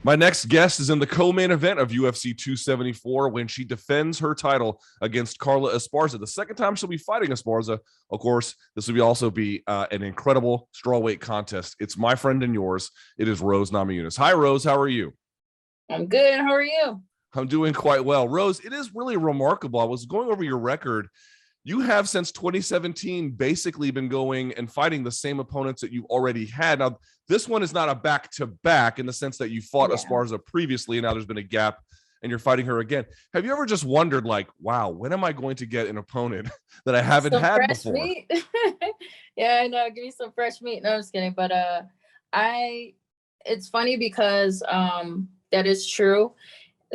My next guest is in the co-main event of UFC 274 when she defends her title against Carla Esparza. The second time she'll be fighting Esparza. Of course, this will also be an incredible strawweight contest. It's my friend and yours. It is Rose Namajunas. Hi, Rose. How are you? I'm good. How are you? I'm doing quite well. Rose, it is really remarkable. I was going over your record. You have since 2017 basically been going and fighting the same opponents that you've already had. Now, this one is not a back-to-back in the sense that you fought Esparza previously, and now there's been a gap and you're fighting her again. Have you ever just wondered, like, wow, when am I going to get an opponent that I haven't had before? Meat. Yeah, I know. Give me some fresh meat. No, I'm just kidding. But it's funny because that is true.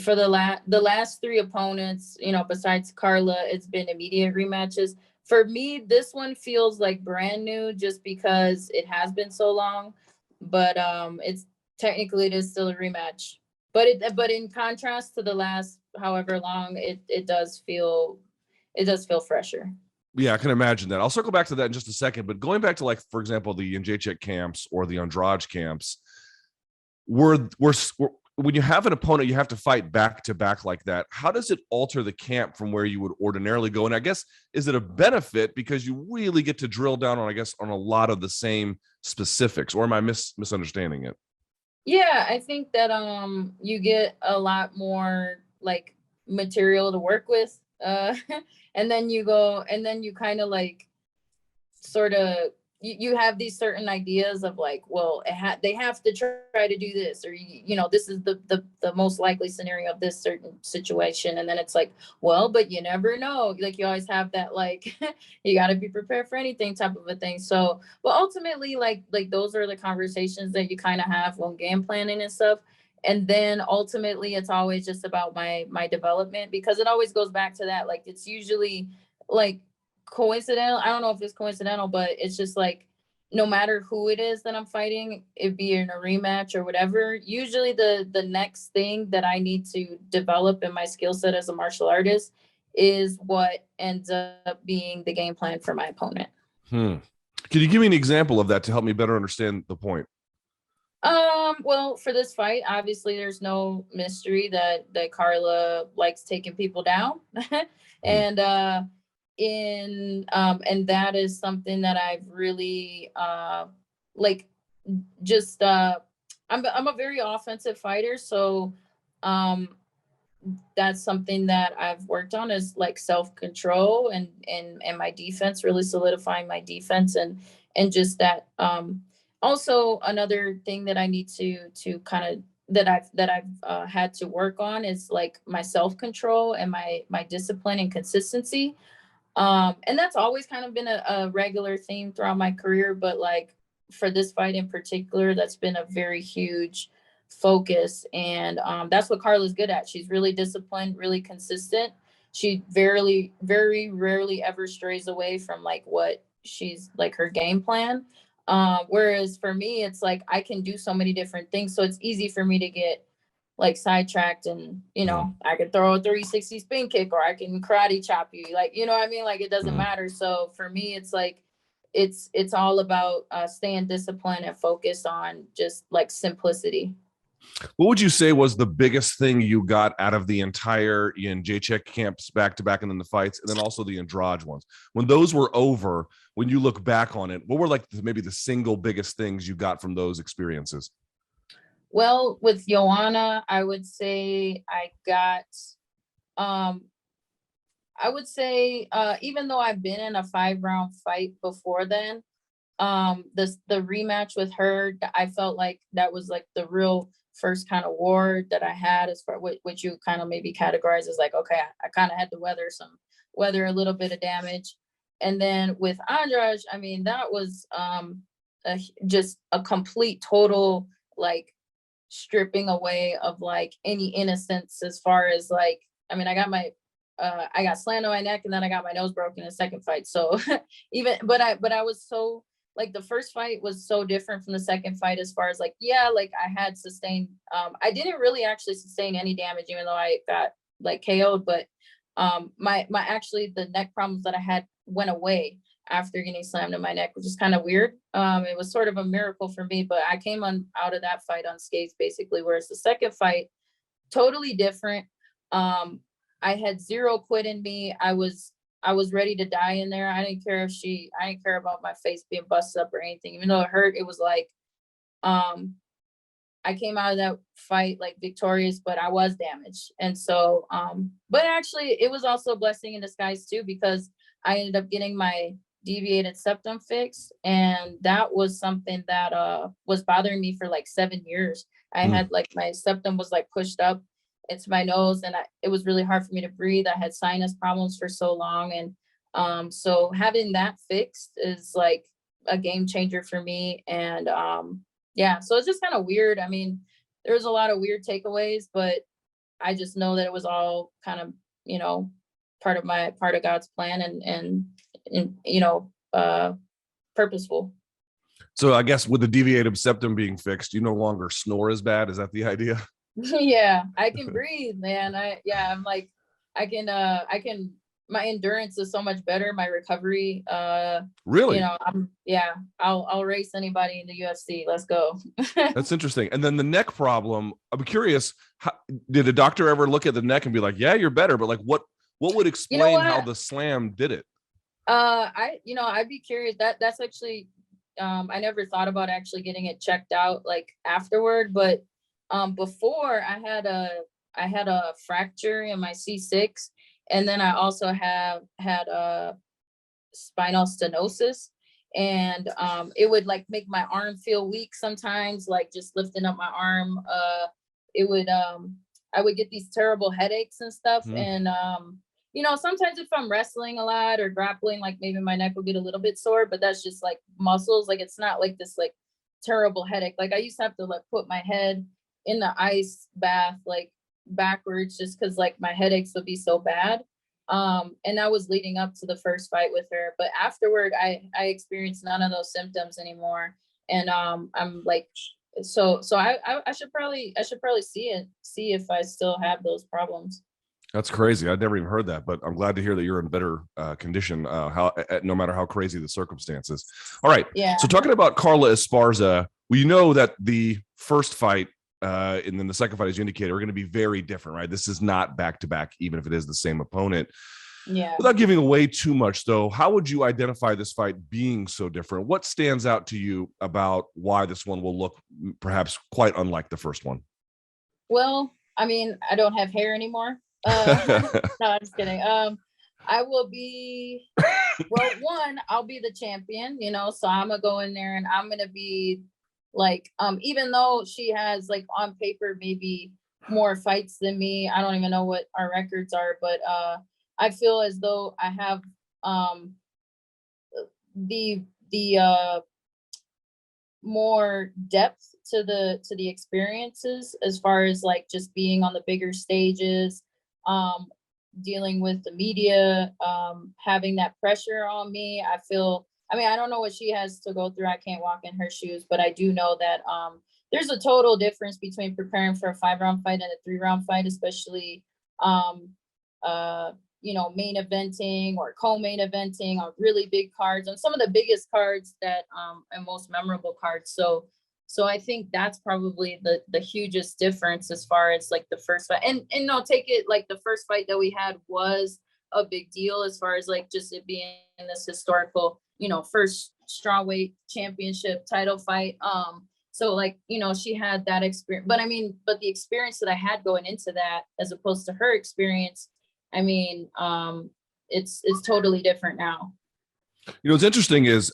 For the last three opponents, besides Carla, it's been immediate rematches. For me, this one feels like brand new just because it has been so long. But it's technically it is still a rematch. But in contrast to the last however long, it does feel fresher. Yeah, I can imagine that. I'll circle back to that in just a second. But going back to, like, for example, the Jacek camps or the Andrade camps, when you have an opponent you have to fight back to back like that, how does it alter the camp from where you would ordinarily go? And I guess, is it a benefit because you really get to drill down on, I guess, on a lot of the same specifics, or am I misunderstanding it? Yeah, I think that you get a lot more like material to work with. And then you kind of like sort of you have these certain ideas of like, well, they have to try to do this, or this is the most likely scenario of this certain situation, and then it's like, well, but you never know. Like, you always have that, like, you got to be prepared for anything type of a thing. So, but ultimately, like those are the conversations that you kind of have when game planning and stuff. And then ultimately, it's always just about my development, because it always goes back to that. Like, it's usually like coincidental. I don't know if it's coincidental, but it's just like, no matter who it is that I'm fighting, it be in a rematch or whatever, usually the next thing that I need to develop in my skill set as a martial artist is what ends up being the game plan for my opponent. Can you give me an example of that to help me better understand the point? Well, for this fight, obviously there's no mystery that Carla likes taking people down. And and that is something that I've really like just I'm a very offensive fighter, so that's something that I've worked on, is like self-control and my defense, really solidifying my defense, and just that also another thing that I need to kind of that I've had to work on is like my self-control and my discipline and consistency. And that's always kind of been a regular theme throughout my career, but like for this fight in particular, that's been a very huge focus. And that's what Carla's good at. She's really disciplined, really consistent. She very rarely ever strays away from like what she's like her game plan. Whereas for me, it's like I can do so many different things. So it's easy for me to get like sidetracked, and I could throw a 360 spin kick, or I can karate chop you, like, what I mean, like, it doesn't matter. So for me, it's like it's all about staying disciplined and focused on just like simplicity. What would you say was the biggest thing you got out of the entire Jacek camps back to back, and then the fights, and then also the Andrade ones? When those were over, when you look back on it, what were like maybe the single biggest things you got from those experiences? Well, with Joanna, I would say I got, even though I've been in a 5-round fight before then, the rematch with her, I felt like that was like the real first kind of war that I had, as far which you kind of maybe categorize as like, okay, I kind of had to weather a little bit of damage. And then with Andrade, I mean, that was just a complete total like stripping away of like any innocence, as far as like, I mean, I got slammed on my neck, and then I got my nose broken in the second fight. So but I was so like, the first fight was so different from the second fight, as far as like, yeah, like I had sustained, I didn't really actually sustain any damage, even though I got like KO'd, but my actually the neck problems that I had went away after getting slammed in my neck, which is kind of weird. It was sort of a miracle for me, but I came out of that fight unscathed, basically. Whereas the second fight, totally different. I had zero quit in me. I was ready to die in there. I didn't care about my face being busted up or anything. Even though it hurt, it was like, I came out of that fight like victorious, but I was damaged. And so, but actually it was also a blessing in disguise too, because I ended up getting my deviated septum fixed. And that was something that was bothering me for like 7 years. I had like, my septum was like pushed up into my nose, and it was really hard for me to breathe. I had sinus problems for so long. And so having that fixed is like a game changer for me. And yeah, so it's just kind of weird. I mean, there was a lot of weird takeaways, but I just know that it was all kind of, you know, part of God's plan, and you know, purposeful. So I guess with the deviated septum being fixed, you no longer snore as bad. Is that the idea? Yeah, I can breathe, man. I'm like, I can, my endurance is so much better. My recovery, Really? you know, I'll race anybody in the UFC. Let's go. That's interesting. And then the neck problem, I'm curious, did a doctor ever look at the neck and be like, yeah, you're better, but like what would explain how the slam did it? I'd be curious. That's actually, I never thought about actually getting it checked out like afterward, but before I had a fracture in my C6, and then I also had a spinal stenosis, and it would like make my arm feel weak sometimes, like just lifting up my arm. It would I would get these terrible headaches and stuff. And you know, sometimes if I'm wrestling a lot or grappling, like maybe my neck will get a little bit sore, but that's just like muscles. Like it's not like this like terrible headache. Like I used to have to like put my head in the ice bath like backwards just because like my headaches would be so bad. And that was leading up to the first fight with her. But afterward, I experienced none of those symptoms anymore. And I'm like, so I should probably see if I still have those problems. That's crazy. I'd never even heard that, but I'm glad to hear that you're in better condition, no matter how crazy the circumstances. All right. Yeah. So talking about Carla Esparza, we know that the first fight and then the second fight, as you indicated, are going to be very different, right? This is not back-to-back, even if it is the same opponent. Yeah. Without giving away too much, though, how would you identify this fight being so different? What stands out to you about why this one will look perhaps quite unlike the first one? Well, I mean, I don't have hair anymore. No, I'm just kidding. I will be, well, one, I'll be the champion, you know, so I'm gonna go in there and I'm gonna be like, even though she has like on paper maybe more fights than me, I don't even know what our records are, but I feel as though I have the more depth to the experiences, as far as like just being on the bigger stages, dealing with the media, having that pressure on me. I mean, I don't know what she has to go through. I can't walk in her shoes, but I do know that there's a total difference between preparing for a 5-round fight and a 3-round fight, especially you know, main eventing or co-main eventing on really big cards, on some of the biggest cards that and most memorable cards. So I think that's probably the hugest difference as far as like the first fight. And no, take it like the first fight that we had was a big deal as far as like just it being this historical, you know, first strawweight championship title fight. So like, you know, she had that experience, but I mean, but the experience that I had going into that, as opposed to her experience, I mean, it's totally different now. You know, what's interesting is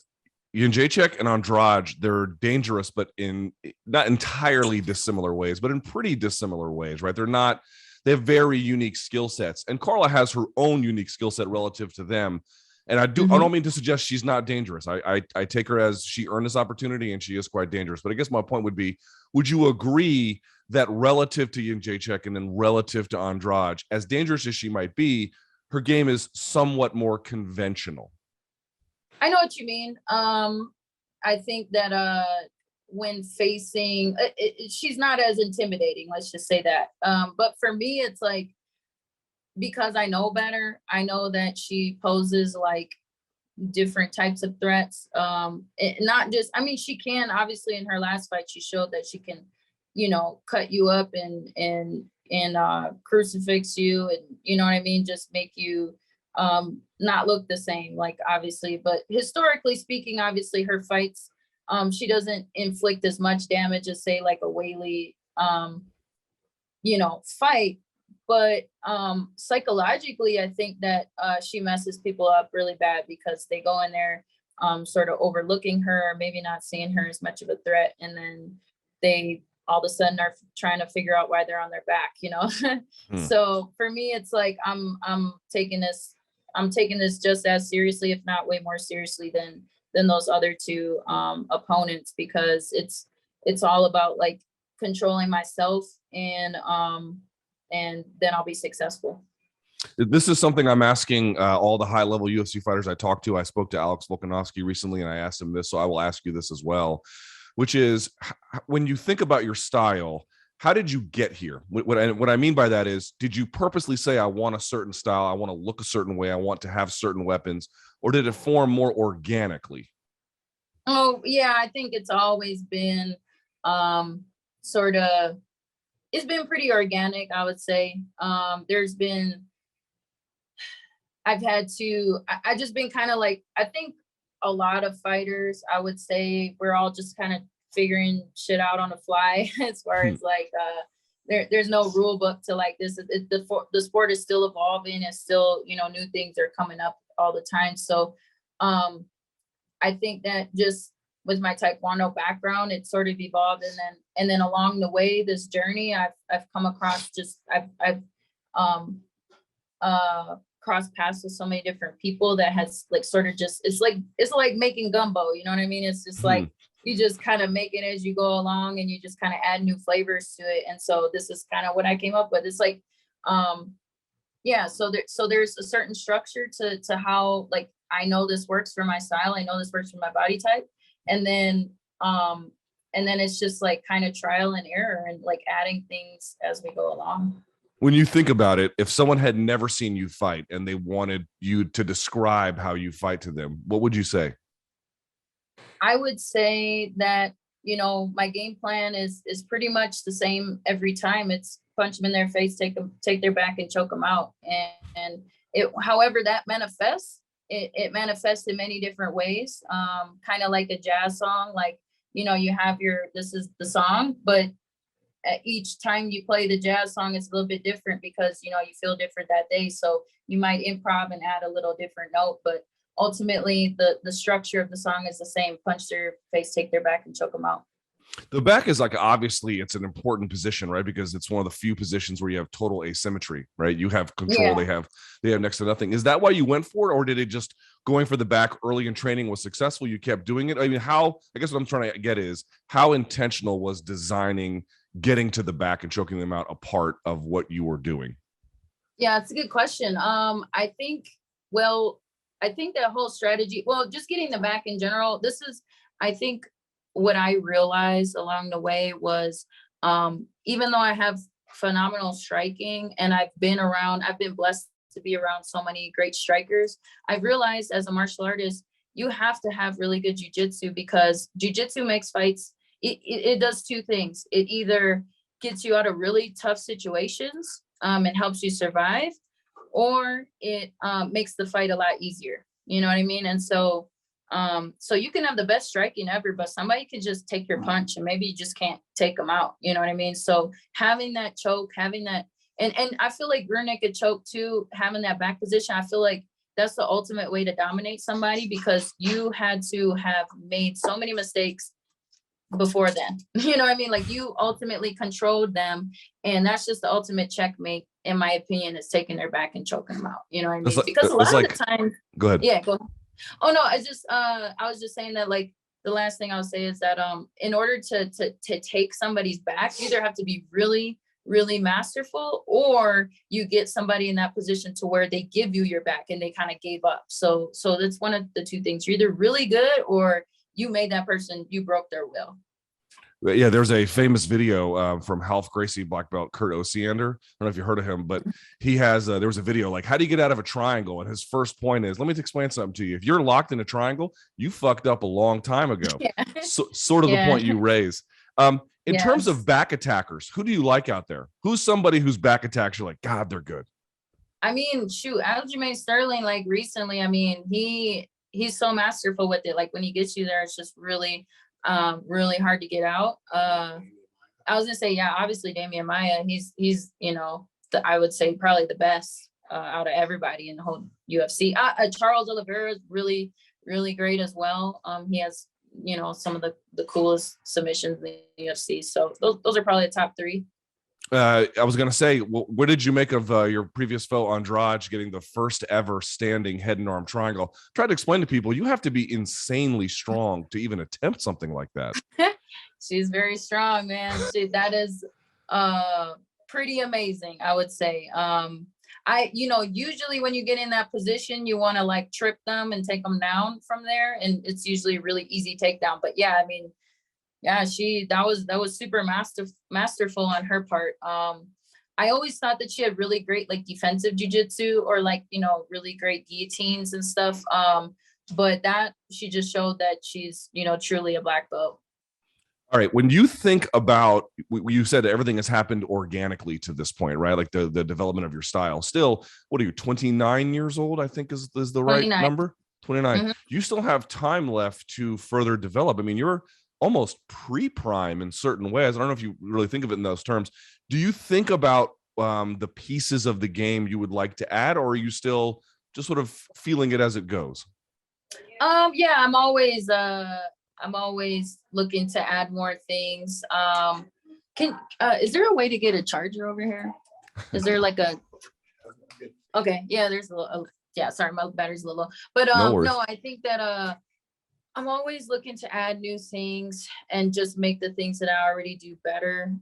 Jędrzejczyk and Andrade, they're dangerous, but in not entirely dissimilar ways, but in pretty dissimilar ways, right? They have very unique skill sets, and Carla has her own unique skill set relative to them. And I don't mean to suggest she's not dangerous. I take her as she earned this opportunity and she is quite dangerous. But I guess my point would be, would you agree that relative to Jędrzejczyk and then relative to Andrade, as dangerous as she might be, her game is somewhat more conventional? I know what you mean. I think that when facing, she's not as intimidating, let's just say that. But for me, it's like, because I know better, I know that she poses like different types of threats. Not just, I mean, she can, obviously in her last fight, she showed that she can, you know, cut you up and crucifix you, and you know what I mean, just make you not look the same, like, obviously. But historically speaking, obviously her fights, she doesn't inflict as much damage as, say, like a Weili you know, fight. But psychologically, I think that she messes people up really bad, because they go in there sort of overlooking her, maybe not seeing her as much of a threat, and then they all of a sudden are trying to figure out why they're on their back, you know. So for me, it's like I'm taking this just as seriously, if not way more seriously than those other two opponents, because it's all about like controlling myself, and then I'll be successful. This is something I'm asking all the high-level UFC fighters I talked to. I spoke to Alex Volkanovski recently, and I asked him this, so I will ask you this as well, which is, when you think about your style, how did you get here? What I mean by that is, did you purposely say, I want a certain style, I want to look a certain way, I want to have certain weapons, or did it form more organically? Oh, yeah, I think it's always been sort of, it's been pretty organic, I would say. There's been, I've had to, I just been kind of like, I think a lot of fighters, I would say, we're all just kind of figuring shit out on the fly as far as like, there's no rule book to like this. The sport is still evolving, and still, you know, new things are coming up all the time. So I think that just with my Taekwondo background, it sort of evolved, and then along the way, this journey, I've come across just I've crossed paths with so many different people that has like sort of just, it's like making gumbo, you know what I mean? It's just like you just kind of make it as you go along, and you just kind of add new flavors to it. And so this is kind of what I came up with. It's like yeah, so there's a certain structure to how, like, I know this works for my style, I know this works for my body type, and then it's just like kind of trial and error, and like adding things as we go along. When you think about it, if someone had never seen you fight and they wanted you to describe how you fight to them, what would you say? I would say that, you know, my game plan is pretty much the same every time. It's punch them in their face, take their back, and choke them out. And it, however that manifests, it manifests in many different ways. Kind of like a jazz song, like, you know, you have this is the song, but at each time you play the jazz song, it's a little bit different, because, you know, you feel different that day. So you might improv and add a little different note, but ultimately the structure of the song is the same: punch their face, take their back, and choke them out. The back is like, obviously it's an important position, right? Because it's one of the few positions where you have total asymmetry, right? You have control, Yeah. they have next to nothing. Is that why you went for it, or did it just going for the back early in training was successful, you kept doing it? I mean, I guess what I'm trying to get is, how intentional was designing getting to the back and choking them out a part of what you were doing? Yeah, it's a good question. I think that whole strategy, well, just getting the back in general, this is, I think, what I realized along the way was, even though I have phenomenal striking, and I've been blessed to be around so many great strikers, I've realized as a martial artist, you have to have really good jujitsu, because jujitsu makes fights, it does two things. It either gets you out of really tough situations, and helps you survive, or it makes the fight a lot easier. You know what I mean? And so you can have the best striking ever, but somebody can just take your punch, and maybe you just can't take them out. You know what I mean? So having that choke, having that, and I feel like rear naked choke too, having that back position, I feel like that's the ultimate way to dominate somebody, because you had to have made so many mistakes before then. You know what I mean? Like, you ultimately controlled them, and that's just the ultimate checkmate, in my opinion, is taking their back and choking them out. You know what I mean? Because a lot of the time, go ahead. Yeah, go ahead. Oh no, I was just saying that, like, the last thing I'll say is that in order to take somebody's back, you either have to be really, really masterful, or you get somebody in that position to where they give you your back and they kind of gave up. So that's one of the two things. You're either really good, or you made that person, you broke their will. Yeah, there's a famous video from Half Gracie black belt Kurt Osiander. I don't know if you heard of him, but he has there was a video like, how do you get out of a triangle? And his first point is, let me explain something to you. If you're locked in a triangle, you fucked up a long time ago. Yeah. So, sort of the Yeah. point you raise. In terms of back attackers, who do you like out there? Who's somebody whose back attacks you're like, God, they're good? I mean, shoot, Aljamain Sterling, like recently, I mean, he's so masterful with it. Like when he gets you there, it's just really, really hard to get out. I was gonna say, yeah, obviously Damian Maia, he's I would say probably the best out of everybody in the whole UFC. Charles Oliveira is really, really great as well. He has, some of the coolest submissions in the UFC. So those are probably the top three. I was going to say, what did you make of your previous foe, Andrade, getting the first ever standing head and arm triangle? Try to explain to people, you have to be insanely strong to even attempt something like that. She's very strong, man. That is pretty amazing, I would say. Usually when you get in that position, you want to like trip them and take them down from there. And it's usually a really easy takedown. But yeah, I mean, yeah, that was super masterful on her part. I always thought that she had really great like defensive jiu-jitsu or like, really great guillotines and stuff. But that she just showed that she's, truly a black belt. All right. When you think about, you said everything has happened organically to this point, right? Like the development of your style. Still, what are you, 29 years old, I think is the right 29. number? 29. Mm-hmm. You still have time left to further develop. I mean, you're almost pre-prime in certain ways. I don't know if you really think of it in those terms. Do you think about the pieces of the game you would like to add, or are you still just sort of feeling it as it goes? Yeah, I'm always looking to add more things. Is there a way to get a charger over here? Is there like okay, yeah, there's yeah, sorry, my battery's a little low. But no, I think that I'm always looking to add new things and just make the things that I already do better.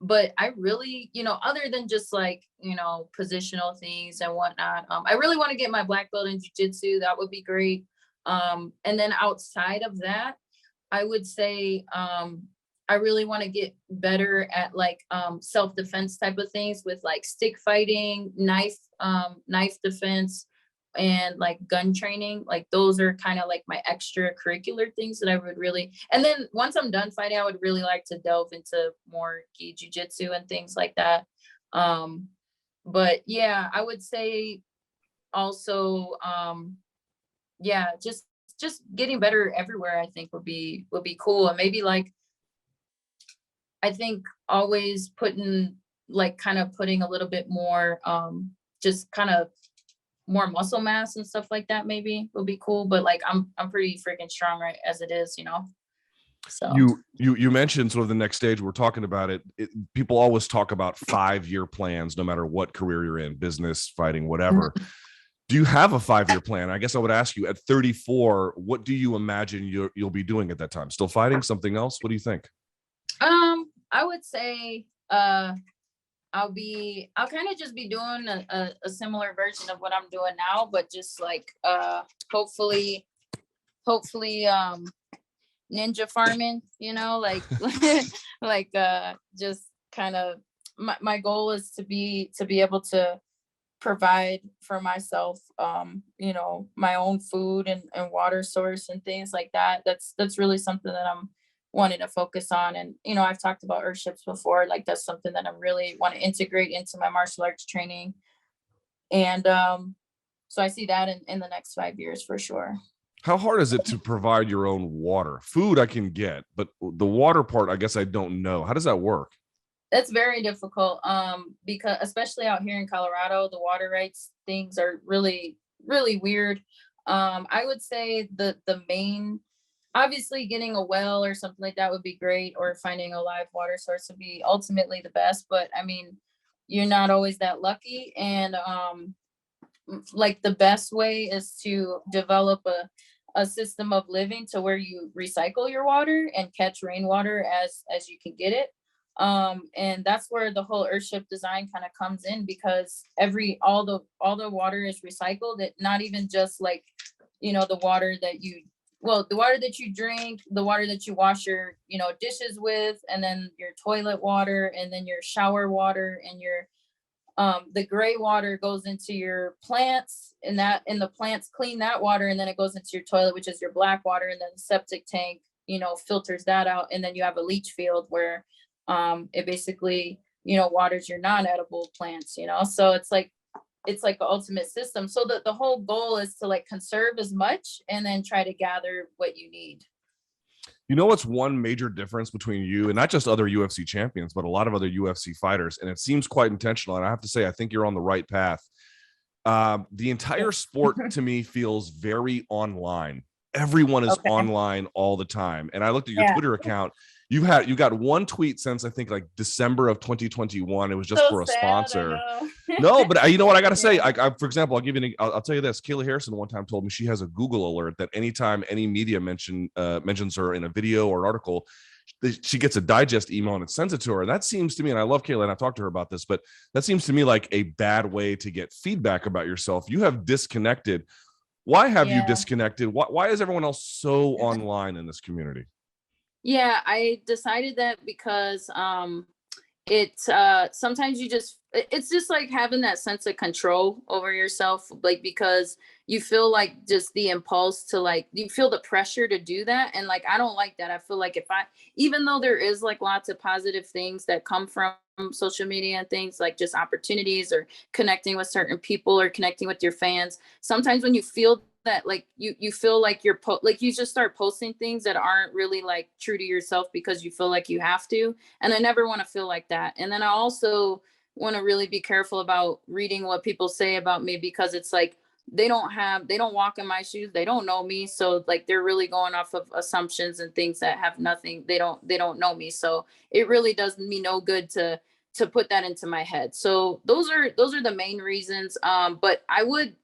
But I really, other than just like, positional things and whatnot, I really want to get my black belt in jiu-jitsu. That would be great. And then outside of that, I would say I really want to get better at like self-defense type of things with like stick fighting, knife defense, and like gun training. Like those are kind of like my extracurricular things that I would really, and then once I'm done fighting, I would really like to delve into more gi jiu-jitsu and things like that. But yeah, I would say also yeah, just getting better everywhere, I think would be cool. And maybe like I think always putting a little bit more just kind of more muscle mass and stuff like that maybe would be cool. But like I'm pretty freaking strong right as it is, So you mentioned sort of the next stage. We're talking about it. People always talk about 5-year plans, no matter what career you're in, business, fighting, whatever. Do you have a 5-year plan? I guess I would ask you at 34, what do you imagine you'll be doing at that time? Still fighting, something else? What do you think? I would say I'll kind of just be doing a similar version of what I'm doing now, but just like hopefully ninja farming, like like just kind of my goal is to be able to provide for myself my own food and water source and things like that. That's really something that I'm wanting to focus on. And I've talked about earthships before. Like that's something that I really want to integrate into my martial arts training. And so I see that in the next 5 years for sure. How hard is it to provide your own water? Food I can get, but the water part, I guess I don't know. How does that work? That's very difficult because especially out here in Colorado, the water rights things are really, really weird. I would say the main, obviously getting a well or something like that would be great, or finding a live water source would be ultimately the best. But I mean, you're not always that lucky. And like the best way is to develop a system of living to where you recycle your water and catch rainwater as you can get it. And that's where the whole earthship design kind of comes in, because all the water is recycled. It not even just like, the water that you well, the water that you drink, the water that you wash your, dishes with, and then your toilet water, and then your shower water, and your the gray water goes into your plants, and the plants clean that water, and then it goes into your toilet, which is your black water, and then the septic tank, filters that out, and then you have a leach field where it basically, waters your non-edible plants, so it's like an ultimate system. So the whole goal is to like conserve as much and then try to gather what you need. You know what's one major difference between you and not just other UFC champions, but a lot of other UFC fighters, and it seems quite intentional. And I have to say, I think you're on the right path. The entire sport to me feels very online. Everyone is online all the time. And I looked at your Twitter account. You got one tweet since I think like December of 2021. It was just for a sponsor. No, but you know what I got to say? For example, I'll tell you this. Kayla Harrison one time told me she has a Google alert that anytime any media mentions her in a video or an article, she gets a digest email and it sends it to her. And that seems to me, and I love Kayla and I've talked to her about this, but that seems to me like a bad way to get feedback about yourself. You have disconnected. Why have you disconnected? Why is everyone else so online in this community? Yeah, I decided that because sometimes it's just like having that sense of control over yourself, like because you feel like just the impulse to like, you feel the pressure to do that, and like I don't like that. I feel like even though there is like lots of positive things that come from social media and things like just opportunities or connecting with certain people or connecting with your fans, sometimes when you feel that like you feel like like you just start posting things that aren't really like true to yourself because you feel like you have to, and I never want to feel like that. And then I also want to really be careful about reading what people say about me, because it's like they don't walk in my shoes, they don't know me, so like they're really going off of assumptions and things that have nothing, they don't know me, so it really does me no good to put that into my head. So those are the main reasons. But I would,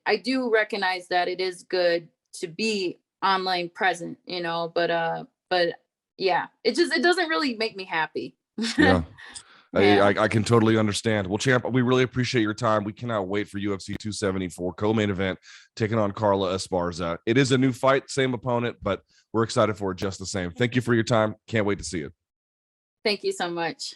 I do recognize that it is good to be online present, but yeah, it doesn't really make me happy. Yeah. I can totally understand. Well, champ, we really appreciate your time. We cannot wait for UFC 274 co-main event taking on Carla Esparza. It is a new fight, same opponent, but we're excited for it just the same. Thank you for your time. Can't wait to see it. Thank you so much.